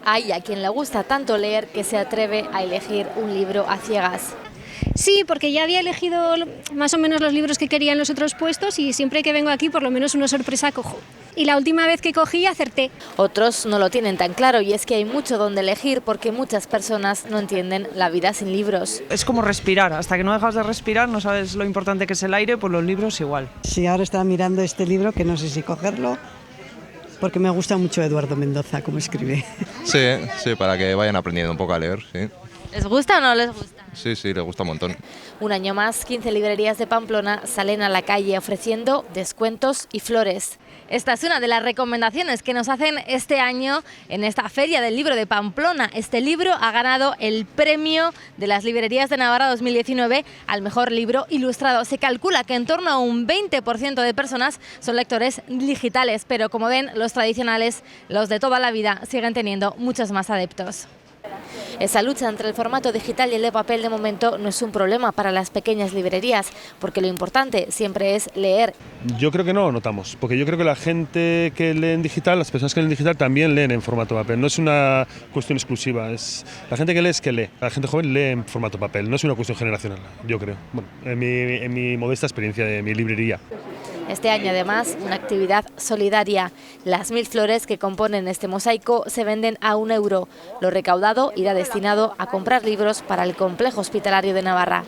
Hay a quien le gusta tanto leer que se atreve a elegir un libro a ciegas. Sí, porque ya había elegido más o menos los libros que quería en los otros puestos y siempre que vengo aquí por lo menos una sorpresa cojo. Y la última vez que cogí acerté. Otros no lo tienen tan claro y es que hay mucho donde elegir porque muchas personas no entienden la vida sin libros. Es como respirar, hasta que no dejas de respirar no sabes lo importante que es el aire, pues los libros igual. Sí, ahora estaba mirando este libro que no sé si cogerlo porque me gusta mucho Eduardo Mendoza, cómo escribe. Sí, para que vayan aprendiendo un poco a leer, sí. ¿Les gusta o no les gusta? Sí, les gusta un montón. Un año más, 15 librerías de Pamplona salen a la calle ofreciendo descuentos y flores. Esta es una de las recomendaciones que nos hacen este año en esta Feria del Libro de Pamplona. Este libro ha ganado el premio de las librerías de Navarra 2019 al mejor libro ilustrado. Se calcula que en torno a un 20% de personas son lectores digitales, pero como ven, los tradicionales, los de toda la vida, siguen teniendo muchos más adeptos. Esa lucha entre el formato digital y el de papel de momento no es un problema para las pequeñas librerías, porque lo importante siempre es leer. Yo creo que no lo notamos, porque yo creo que la gente que lee en digital, las personas que leen en digital también leen en formato papel, no es una cuestión exclusiva, es la gente que lee es que lee, la gente joven lee en formato papel, no es una cuestión generacional, yo creo, bueno, en mi modesta experiencia de mi librería. Este año, además, una actividad solidaria. Las 1000 flores que componen este mosaico se venden a €1. Lo recaudado irá destinado a comprar libros para el Complejo Hospitalario de Navarra.